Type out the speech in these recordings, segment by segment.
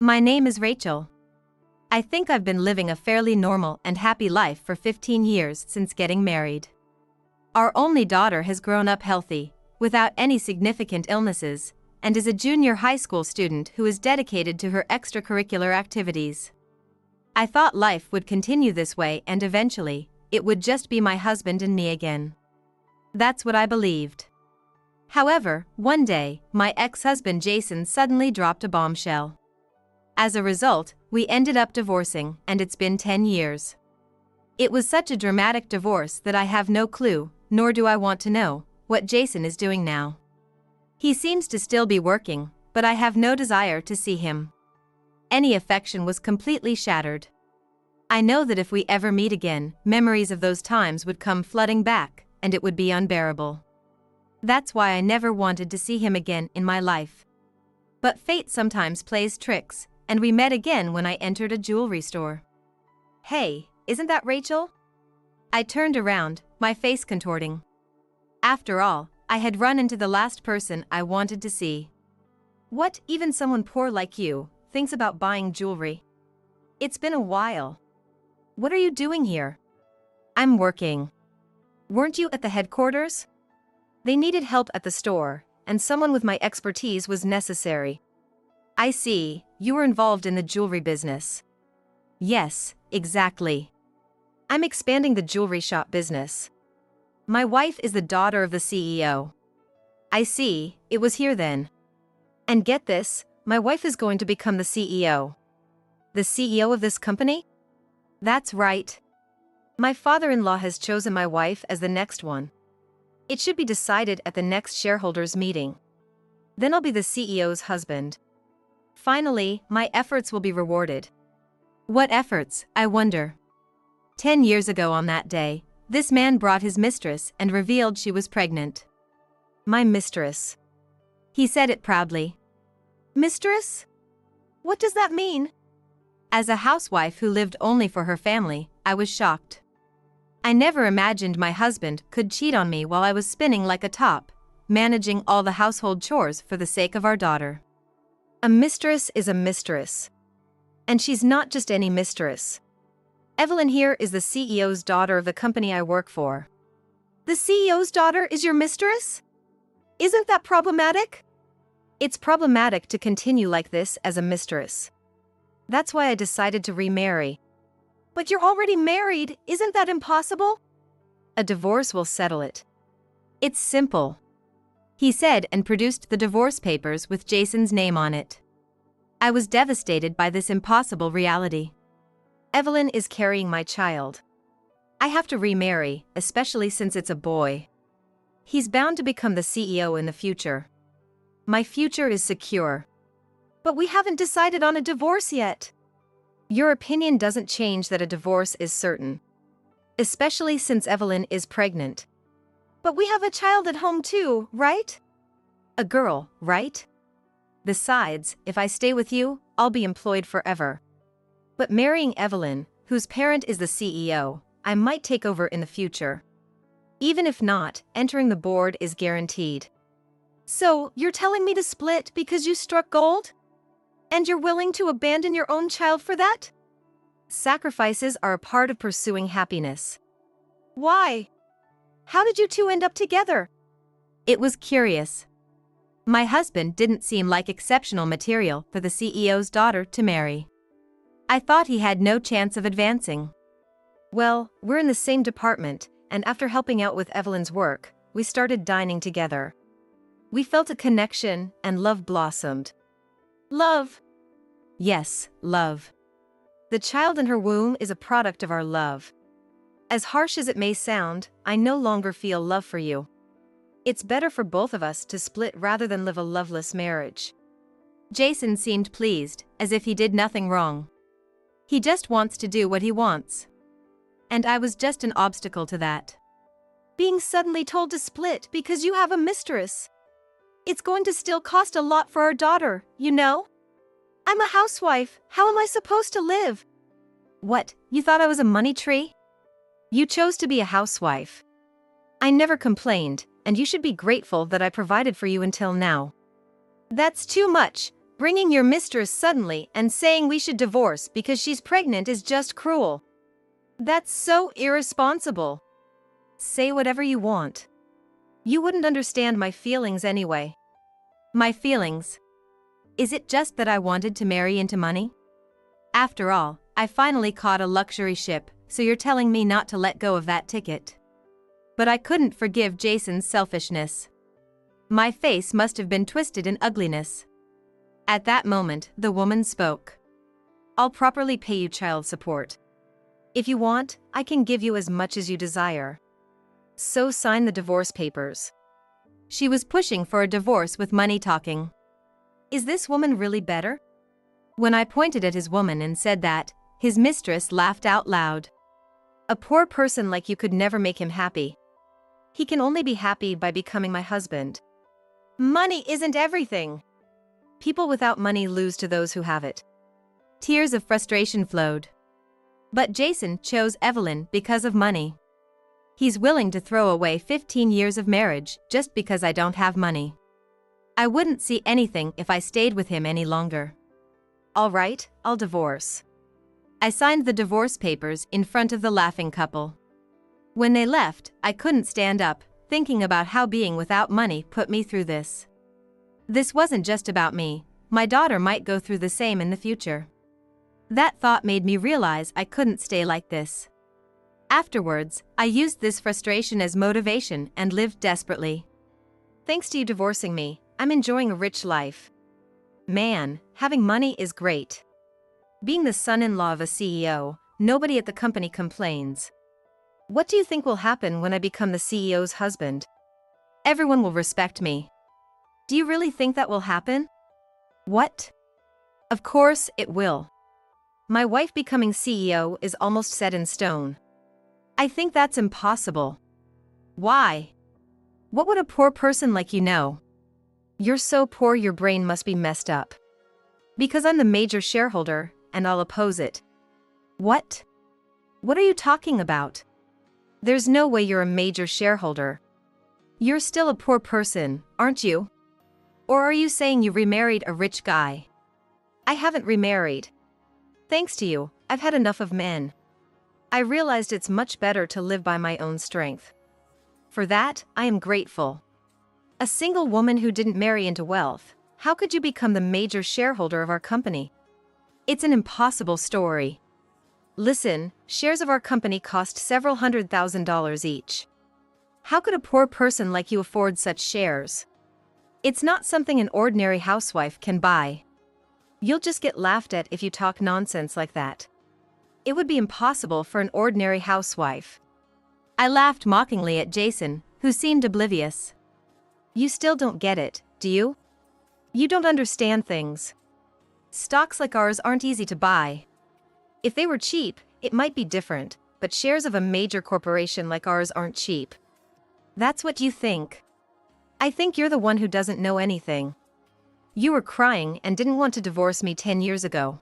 My name is Rachel. I think I've been living a fairly normal and happy life for 15 years since getting married. Our only daughter has grown up healthy, without any significant illnesses, and is a junior high school student who is dedicated to her extracurricular activities. I thought life would continue this way and eventually, it would just be my husband and me again. That's what I believed. However, one day, my ex-husband Jason suddenly dropped a bombshell. As a result, we ended up divorcing, and it's been 10 years. It was such a dramatic divorce that I have no clue, nor do I want to know, what Jason is doing now. He seems to still be working, but I have no desire to see him. Any affection was completely shattered. I know that if we ever meet again, memories of those times would come flooding back, and it would be unbearable. That's why I never wanted to see him again in my life. But fate sometimes plays tricks, and we met again when I entered a jewelry store. Hey, isn't that Rachel? I turned around, my face contorting. After all, I had run into the last person I wanted to see. What, even someone poor like you, thinks about buying jewelry? It's been a while. What are you doing here? I'm working. Weren't you at the headquarters? They needed help at the store, and someone with my expertise was necessary. I see, you were involved in the jewelry business. Yes, exactly. I'm expanding the jewelry shop business. My wife is the daughter of the CEO. I see, it was here then. And get this, my wife is going to become the CEO. The CEO of this company? That's right. My father-in-law has chosen my wife as the next one. It should be decided at the next shareholders meeting. Then I'll be the CEO's husband. Finally, my efforts will be rewarded. What efforts, I wonder? 10 years ago on that day, this man brought his mistress and revealed she was pregnant. My mistress. He said it proudly. Mistress? What does that mean? As a housewife who lived only for her family, I was shocked. I never imagined my husband could cheat on me while I was spinning like a top, managing all the household chores for the sake of our daughter. A mistress is a mistress. And she's not just any mistress. Evelyn here is the CEO's daughter of the company I work for. The CEO's daughter is your mistress? Isn't that problematic? It's problematic to continue like this as a mistress. That's why I decided to remarry. But you're already married, isn't that impossible? A divorce will settle it. It's simple. He said and produced the divorce papers with Jason's name on it. I was devastated by this impossible reality. Evelyn is carrying my child. I have to remarry, especially since it's a boy. He's bound to become the CEO in the future. My future is secure. But we haven't decided on a divorce yet. Your opinion doesn't change that a divorce is certain. Especially since Evelyn is pregnant. But we have a child at home too, right? A girl, right? Besides, if I stay with you, I'll be employed forever. But marrying Evelyn, whose parent is the CEO, I might take over in the future. Even if not, entering the board is guaranteed. So, you're telling me to split because you struck gold? And you're willing to abandon your own child for that? Sacrifices are a part of pursuing happiness. Why? How did you two end up together? It was curious. My husband didn't seem like exceptional material for the CEO's daughter to marry. I thought he had no chance of advancing. Well, we're in the same department, and after helping out with Evelyn's work, we started dining together. We felt a connection, and love blossomed. Love? Yes, love. The child in her womb is a product of our love. As harsh as it may sound, I no longer feel love for you. It's better for both of us to split rather than live a loveless marriage. Jason seemed pleased, as if he did nothing wrong. He just wants to do what he wants. And I was just an obstacle to that. Being suddenly told to split because you have a mistress. It's going to still cost a lot for our daughter, you know? I'm a housewife, how am I supposed to live? What, you thought I was a money tree? You chose to be a housewife. I never complained, and you should be grateful that I provided for you until now. That's too much, Bringing your mistress suddenly and saying we should divorce because she's pregnant is just cruel. That's so irresponsible. Say whatever you want. You wouldn't understand my feelings anyway. My feelings? Is it just that I wanted to marry into money? After all, I finally caught a luxury ship, so you're telling me not to let go of that ticket. But I couldn't forgive Jason's selfishness. My face must have been twisted in ugliness. At that moment, the woman spoke. I'll properly pay you child support. If you want, I can give you as much as you desire. So sign the divorce papers. She was pushing for a divorce with money talking. Is this woman really better? When I pointed at his woman and said that, his mistress laughed out loud. A poor person like you could never make him happy. He can only be happy by becoming my husband. Money isn't everything. People without money lose to those who have it. Tears of frustration flowed. But Jason chose Evelyn because of money. He's willing to throw away 15 years of marriage just because I don't have money. I wouldn't see anything if I stayed with him any longer. All right, I'll divorce. I signed the divorce papers in front of the laughing couple. When they left, I couldn't stand up, thinking about how being without money put me through this. This wasn't just about me, my daughter might go through the same in the future. That thought made me realize I couldn't stay like this. Afterwards, I used this frustration as motivation and lived desperately. Thanks to you divorcing me, I'm enjoying a rich life. Man, having money is great. Being the son-in-law of a CEO, nobody at the company complains. What do you think will happen when I become the CEO's husband? Everyone will respect me. Do you really think that will happen? What? Of course it will. My wife becoming CEO is almost set in stone. I think that's impossible. Why? What would a poor person like you know? You're so poor your brain must be messed up. Because I'm the major shareholder, and I'll oppose it. What? What are you talking about? There's no way you're a major shareholder. You're still a poor person, aren't you? Or are you saying you remarried a rich guy? I haven't remarried. Thanks to you, I've had enough of men. I realized it's much better to live by my own strength. For that, I am grateful. A single woman who didn't marry into wealth, how could you become the major shareholder of our company? It's an impossible story. Listen, shares of our company cost several $100,000 each. How could a poor person like you afford such shares? It's not something an ordinary housewife can buy. You'll just get laughed at if you talk nonsense like that. It would be impossible for an ordinary housewife. I laughed mockingly at Jason, who seemed oblivious. You still don't get it, do you? You don't understand things. Stocks like ours aren't easy to buy. If they were cheap, it might be different, but shares of a major corporation like ours aren't cheap. That's what you think. I think you're the one who doesn't know anything. You were crying and didn't want to divorce me 10 years ago.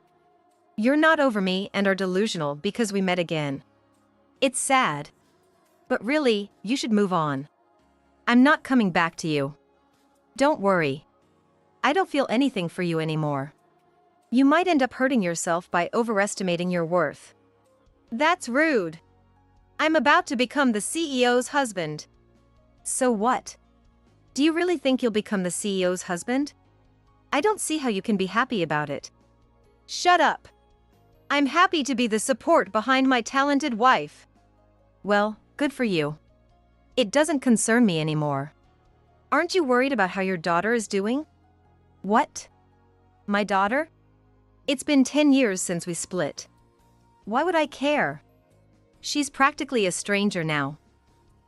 You're not over me and are delusional because we met again. It's sad. But really, you should move on. I'm not coming back to you. Don't worry. I don't feel anything for you anymore. You might end up hurting yourself by overestimating your worth. That's rude. I'm about to become the CEO's husband. So what? Do you really think you'll become the CEO's husband? I don't see how you can be happy about it. Shut up. I'm happy to be the support behind my talented wife. Well, good for you. It doesn't concern me anymore. Aren't you worried about how your daughter is doing? What? My daughter? It's been 10 years since we split. Why would I care? She's practically a stranger now.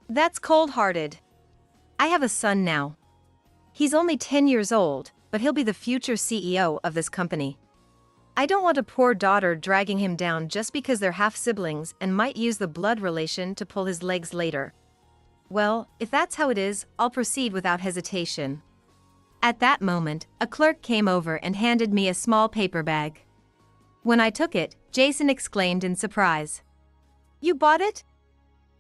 That's cold-hearted. I have a son now. He's only 10 years old, but he'll be the future CEO of this company. I don't want a poor daughter dragging him down just because they're half-siblings and might use the blood relation to pull his legs later. Well, if that's how it is, I'll proceed without hesitation. At that moment, a clerk came over and handed me a small paper bag. When I took it, Jason exclaimed in surprise. You bought it?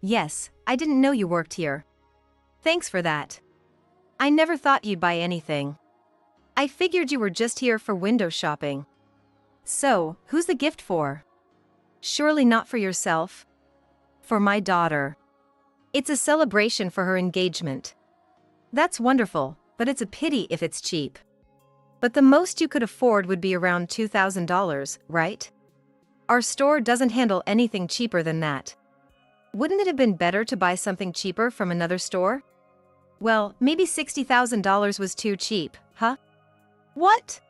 Yes, I didn't know you worked here. Thanks for that. I never thought you'd buy anything. I figured you were just here for window shopping. So, who's the gift for? Surely not for yourself. For my daughter. It's a celebration for her engagement. That's wonderful, but it's a pity if it's cheap. But the most you could afford would be around $2,000, right? Our store doesn't handle anything cheaper than that. Wouldn't it have been better to buy something cheaper from another store? Well, maybe $60,000 was too cheap, huh? What?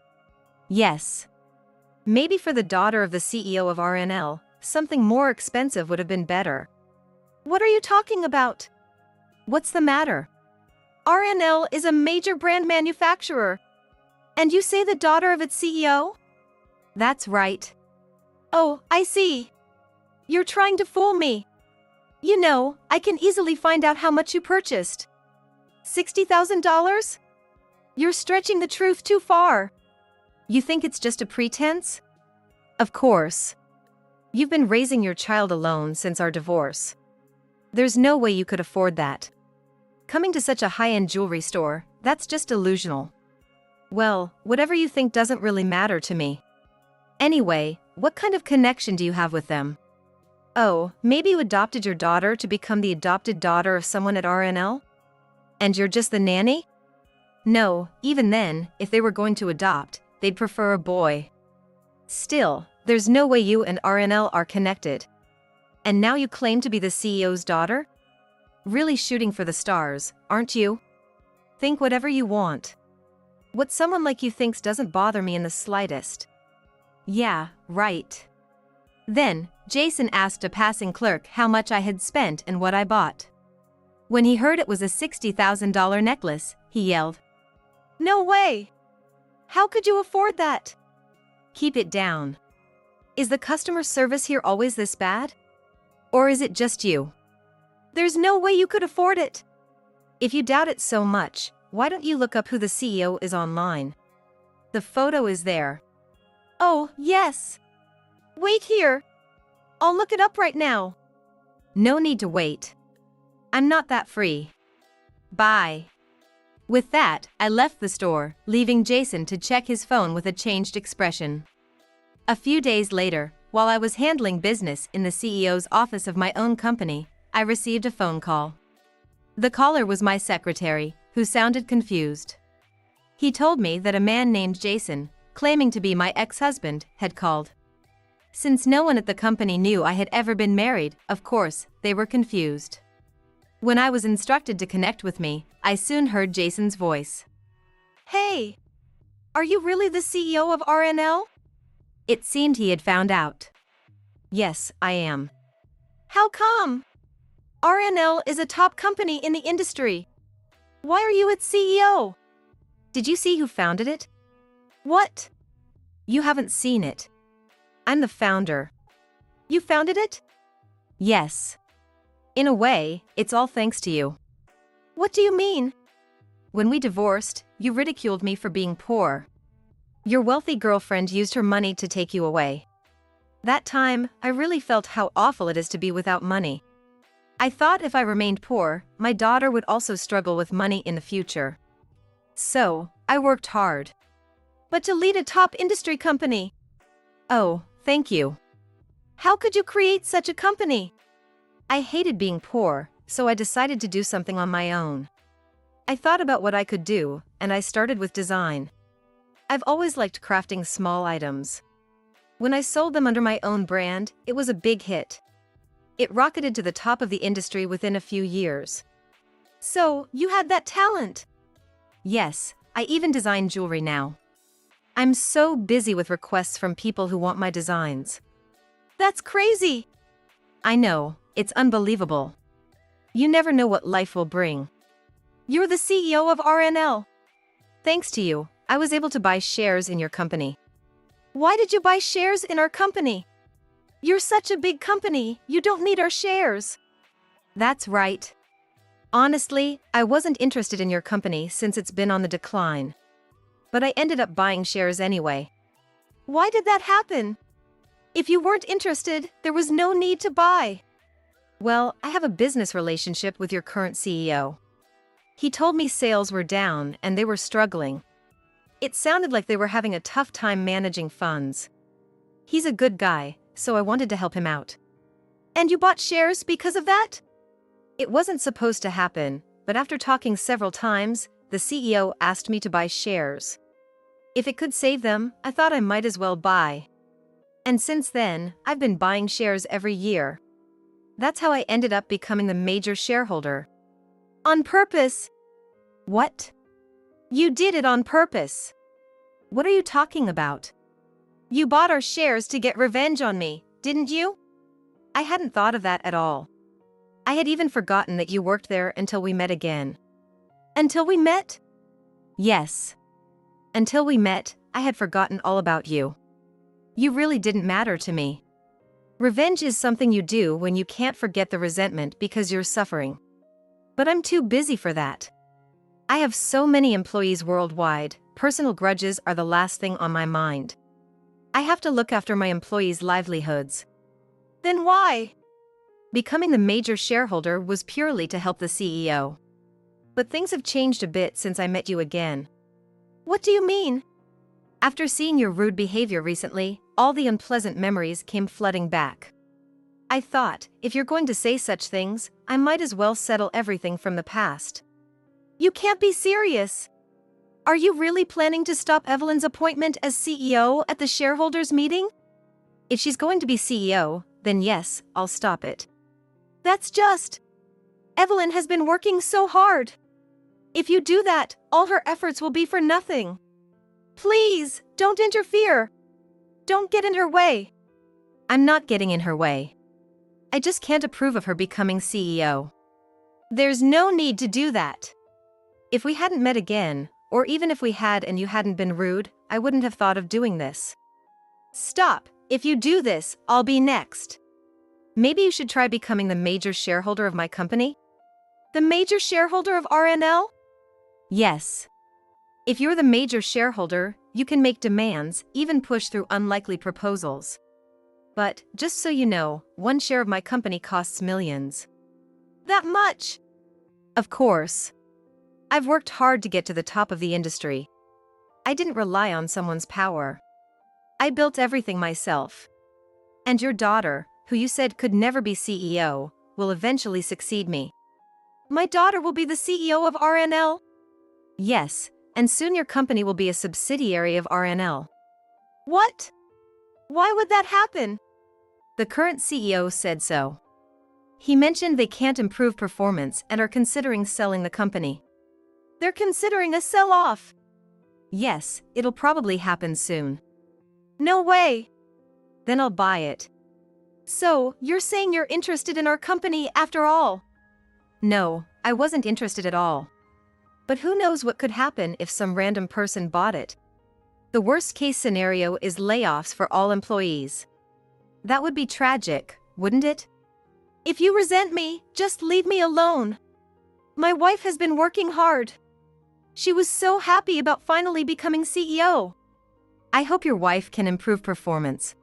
Yes. Maybe for the daughter of the CEO of RNL, something more expensive would have been better. What are you talking about? What's the matter? RNL is a major brand manufacturer. And you say the daughter of its CEO? That's right. Oh, I see. You're trying to fool me. You know, I can easily find out how much you purchased. $60,000? You're stretching the truth too far. You think it's just a pretense? Of course. You've been raising your child alone since our divorce. There's no way you could afford that. Coming to such a high-end jewelry store, that's just delusional. Well, whatever you think doesn't really matter to me. Anyway, what kind of connection do you have with them? Oh, maybe you adopted your daughter to become the adopted daughter of someone at RNL? And you're just the nanny? No, even then, if they were going to adopt, they'd prefer a boy. Still, there's no way you and RNL are connected. And now you claim to be the CEO's daughter? Really shooting for the stars, aren't you? Think whatever you want. What someone like you thinks doesn't bother me in the slightest. Yeah, right. Then, Jason asked a passing clerk how much I had spent and what I bought. When he heard it was a $60,000 necklace, he yelled, "No way! How could you afford that?" Keep it down. Is the customer service here always this bad? Or is it just you? There's no way you could afford it. If you doubt it so much, why don't you look up who the CEO is online? The photo is there. Oh, yes. Wait here. I'll look it up right now. No need to wait. I'm not that free. Bye. With that, I left the store, leaving Jason to check his phone with a changed expression. A few days later, while I was handling business in the CEO's office of my own company, I received a phone call. The caller was my secretary, who sounded confused. He told me that a man named Jason, claiming to be my ex-husband, had called. Since no one at the company knew I had ever been married, of course, they were confused. When I was instructed to connect with me, I soon heard Jason's voice. Hey! Are you really the CEO of RNL? It seemed he had found out. Yes, I am. How come? RNL is a top company in the industry. Why are you its CEO? Did you see who founded it? What? You haven't seen it. I'm the founder. You founded it? Yes. In a way, it's all thanks to you. What do you mean? When we divorced, you ridiculed me for being poor. Your wealthy girlfriend used her money to take you away. That time, I really felt how awful it is to be without money. I thought if I remained poor, my daughter would also struggle with money in the future. So, I worked hard. But to lead a top industry company? Oh, thank you. How could you create such a company? I hated being poor, so I decided to do something on my own. I thought about what I could do, and I started with design. I've always liked crafting small items. When I sold them under my own brand, it was a big hit. It rocketed to the top of the industry within a few years. So, you had that talent? Yes, I even design jewelry now. I'm so busy with requests from people who want my designs. That's crazy! I know, it's unbelievable. You never know what life will bring. You're the CEO of RNL. Thanks to you, I was able to buy shares in your company. Why did you buy shares in our company? You're such a big company, you don't need our shares. That's right. Honestly, I wasn't interested in your company since it's been on the decline. But I ended up buying shares anyway. Why did that happen? If you weren't interested, there was no need to buy. Well, I have a business relationship with your current CEO. He told me sales were down and they were struggling. It sounded like they were having a tough time managing funds. He's a good guy, so I wanted to help him out. And you bought shares because of that? It wasn't supposed to happen, but after talking several times, the CEO asked me to buy shares. If it could save them, I thought I might as well buy. And since then, I've been buying shares every year. That's how I ended up becoming the major shareholder. On purpose? What? You did it on purpose. What are you talking about? You bought our shares to get revenge on me, didn't you? I hadn't thought of that at all. I had even forgotten that you worked there until we met again. Until we met? Yes. Until we met, I had forgotten all about you. You really didn't matter to me. Revenge is something you do when you can't forget the resentment because you're suffering. But I'm too busy for that. I have so many employees worldwide, personal grudges are the last thing on my mind. I have to look after my employees' livelihoods. Then why? Becoming the major shareholder was purely to help the CEO. But things have changed a bit since I met you again. What do you mean? After seeing your rude behavior recently, all the unpleasant memories came flooding back. I thought, if you're going to say such things, I might as well settle everything from the past. You can't be serious. Are you really planning to stop Evelyn's appointment as CEO at the shareholders' meeting? If she's going to be CEO, then yes, I'll stop it. That's just... Evelyn has been working so hard. If you do that, all her efforts will be for nothing. Please, don't interfere. Don't get in her way. I'm not getting in her way. I just can't approve of her becoming CEO. There's no need to do that. If we hadn't met again, or even if we had and you hadn't been rude, I wouldn't have thought of doing this. Stop. If you do this, I'll be next. Maybe you should try becoming the major shareholder of my company? The major shareholder of RNL? Yes. If you're the major shareholder, you can make demands, even push through unlikely proposals. But, just so you know, one share of my company costs millions. That much? Of course. I've worked hard to get to the top of the industry. I didn't rely on someone's power. I built everything myself. And your daughter, who you said could never be CEO, will eventually succeed me. My daughter will be the CEO of RNL? Yes, and soon your company will be a subsidiary of RNL. What? Why would that happen? The current CEO said so. He mentioned they can't improve performance and are considering selling the company. They're considering a sell-off. Yes, it'll probably happen soon. No way. Then I'll buy it. So, you're saying you're interested in our company after all? No, I wasn't interested at all. But who knows what could happen if some random person bought it? The worst-case scenario is layoffs for all employees. That would be tragic, wouldn't it? If you resent me, just leave me alone. My wife has been working hard. She was so happy about finally becoming CEO. I hope your wife can improve performance.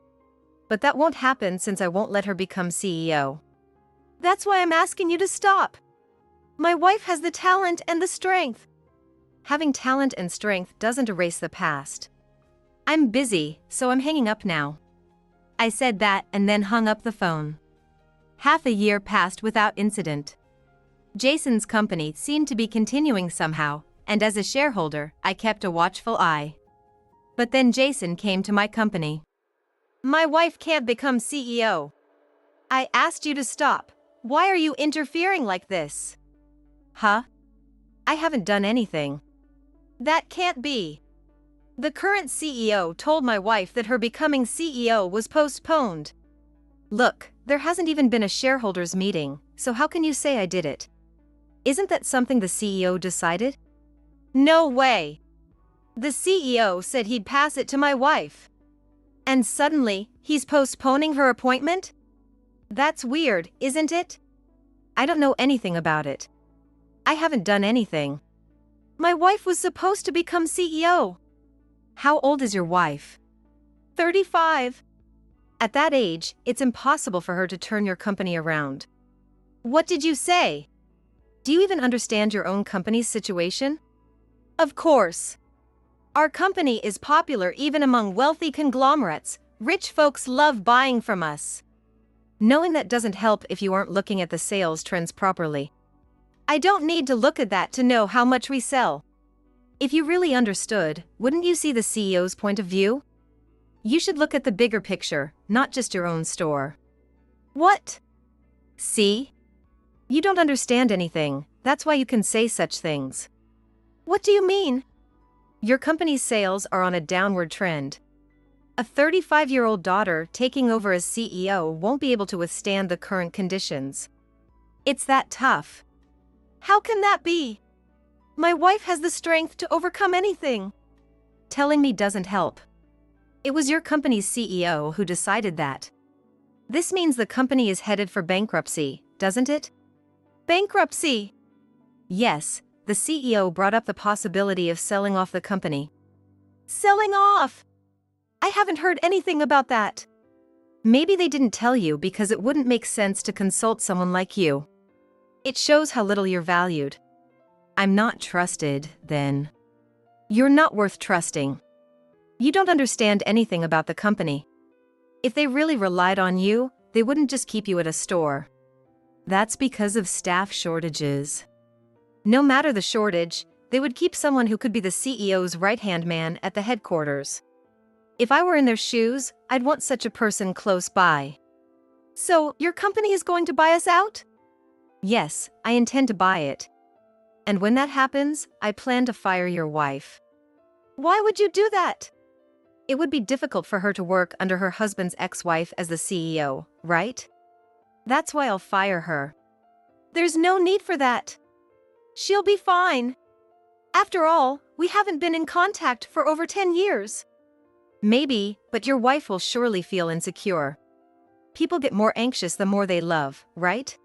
But that won't happen since I won't let her become CEO. That's why I'm asking you to stop. My wife has the talent and the strength. Having talent and strength doesn't erase the past. I'm busy, so I'm hanging up now. I said that and then hung up the phone. Half a year passed without incident. Jason's company seemed to be continuing somehow, and as a shareholder, I kept a watchful eye. But then Jason came to my company. My wife can't become CEO. I asked you to stop. Why are you interfering like this? Huh? I haven't done anything. That can't be. The current CEO told my wife that her becoming CEO was postponed. Look, there hasn't even been a shareholders meeting, so how can you say I did it? Isn't that something the CEO decided? No way. The CEO said he'd pass it to my wife. And suddenly, he's postponing her appointment? That's weird, isn't it? I don't know anything about it. I haven't done anything. My wife was supposed to become CEO. How old is your wife? 35. At that age, it's impossible for her to turn your company around. What did you say? Do you even understand your own company's situation? Of course. Our company is popular even among wealthy conglomerates. Rich folks love buying from us. Knowing that doesn't help if you aren't looking at the sales trends properly. I don't need to look at that to know how much we sell. If you really understood, wouldn't you see the CEO's point of view? You should look at the bigger picture, not just your own store. What? See? You don't understand anything, that's why you can say such things. What do you mean? Your company's sales are on a downward trend. A 35-year-old daughter taking over as CEO won't be able to withstand the current conditions. It's that tough. How can that be? My wife has the strength to overcome anything. Telling me doesn't help. It was your company's CEO who decided that. This means the company is headed for bankruptcy, doesn't it? Bankruptcy? Yes, the CEO brought up the possibility of selling off the company. Selling off? I haven't heard anything about that. Maybe they didn't tell you because it wouldn't make sense to consult someone like you. It shows how little you're valued. I'm not trusted, then. You're not worth trusting. You don't understand anything about the company. If they really relied on you, they wouldn't just keep you at a store. That's because of staff shortages. No matter the shortage, they would keep someone who could be the CEO's right-hand man at the headquarters. If I were in their shoes, I'd want such a person close by. So, your company is going to buy us out? Yes, I intend to buy it. And when that happens, I plan to fire your wife. Why would you do that? It would be difficult for her to work under her husband's ex-wife as the CEO, right? That's why I'll fire her. There's no need for that. She'll be fine. After all, we haven't been in contact for over 10 years. Maybe, but your wife will surely feel insecure. People get more anxious the more they love, right?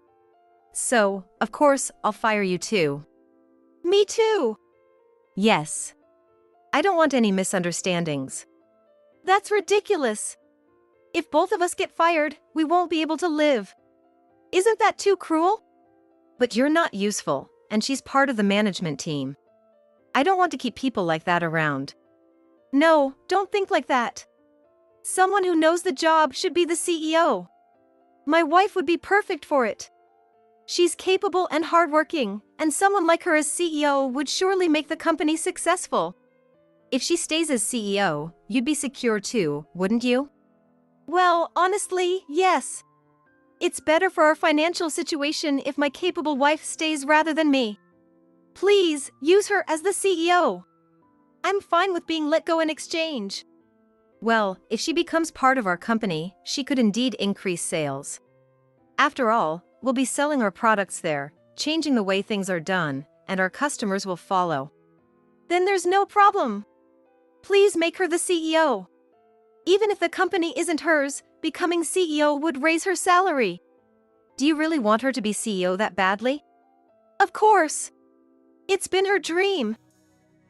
So, of course, I'll fire you too. Me too. Yes. I don't want any misunderstandings. That's ridiculous. If both of us get fired, we won't be able to live. Isn't that too cruel? But you're not useful, and she's part of the management team. I don't want to keep people like that around. No, don't think like that. Someone who knows the job should be the CEO. My wife would be perfect for it. She's capable and hardworking, and someone like her as CEO would surely make the company successful. If she stays as CEO, you'd be secure too, wouldn't you? Well, honestly, yes. It's better for our financial situation if my capable wife stays rather than me. Please, use her as the CEO. I'm fine with being let go in exchange. Well, if she becomes part of our company, she could indeed increase sales. After all, we'll be selling our products there, changing the way things are done, and our customers will follow. Then there's no problem. Please make her the CEO. Even if the company isn't hers, becoming CEO would raise her salary. Do you really want her to be CEO that badly? Of course. It's been her dream.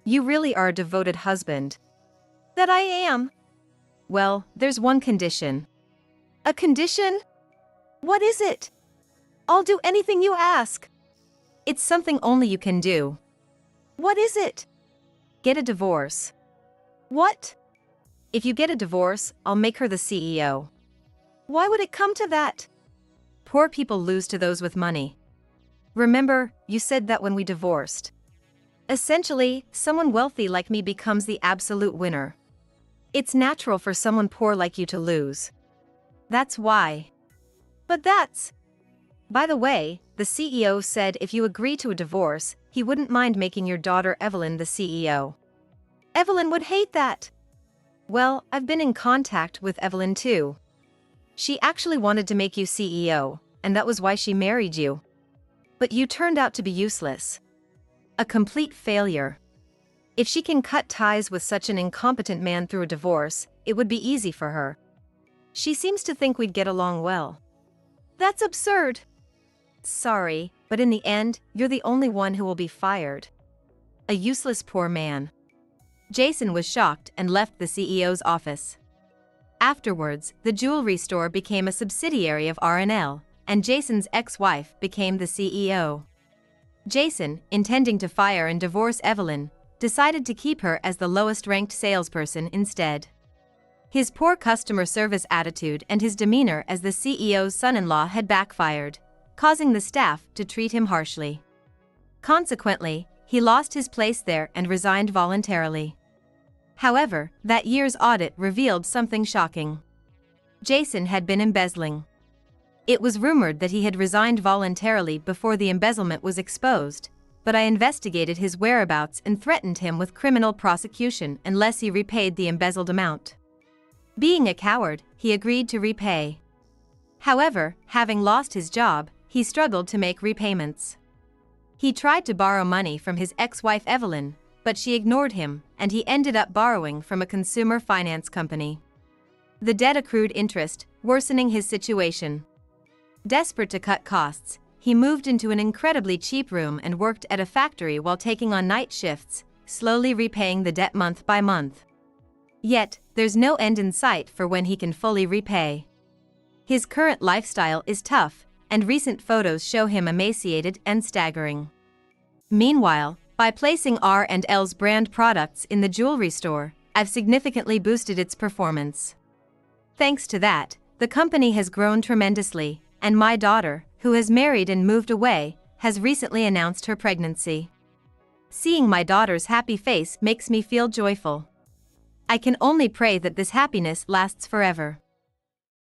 You really are a devoted husband. That I am. Well, there's one condition. A condition? What is it? I'll do anything you ask. It's something only you can do. What is it? Get a divorce. What? If you get a divorce, I'll make her the CEO. Why would it come to that? Poor people lose to those with money. Remember, you said that when we divorced. Essentially, someone wealthy like me becomes the absolute winner. It's natural for someone poor like you to lose. That's why. But that's... By the way, the CEO said if you agree to a divorce, he wouldn't mind making your daughter Evelyn the CEO. Evelyn would hate that. Well, I've been in contact with Evelyn too. She actually wanted to make you CEO, and that was why she married you. But you turned out to be useless. A complete failure. If she can cut ties with such an incompetent man through a divorce, it would be easy for her. She seems to think we'd get along well. That's absurd. Sorry, but in the end, you're the only one who will be fired. A useless poor man. Jason was shocked and left the CEO's office. Afterwards, the jewelry store became a subsidiary of R&L, and Jason's ex-wife became the CEO. Jason, intending to fire and divorce Evelyn, decided to keep her as the lowest-ranked salesperson instead. His poor customer service attitude and his demeanor as the CEO's son-in-law had backfired, causing the staff to treat him harshly. Consequently, he lost his place there and resigned voluntarily. However, that year's audit revealed something shocking. Jason had been embezzling. It was rumored that he had resigned voluntarily before the embezzlement was exposed, but I investigated his whereabouts and threatened him with criminal prosecution unless he repaid the embezzled amount. Being a coward, he agreed to repay. However, having lost his job, he struggled to make repayments. He tried to borrow money from his ex-wife Evelyn, but she ignored him, and he ended up borrowing from a consumer finance company. The debt accrued interest, worsening his situation. Desperate to cut costs, he moved into an incredibly cheap room and worked at a factory while taking on night shifts, slowly repaying the debt month by month. Yet, there's no end in sight for when he can fully repay. His current lifestyle is tough, and recent photos show him emaciated and staggering. Meanwhile, by placing R&L's brand products in the jewelry store, I've significantly boosted its performance. Thanks to that, the company has grown tremendously, and my daughter, who has married and moved away, has recently announced her pregnancy. Seeing my daughter's happy face makes me feel joyful. I can only pray that this happiness lasts forever.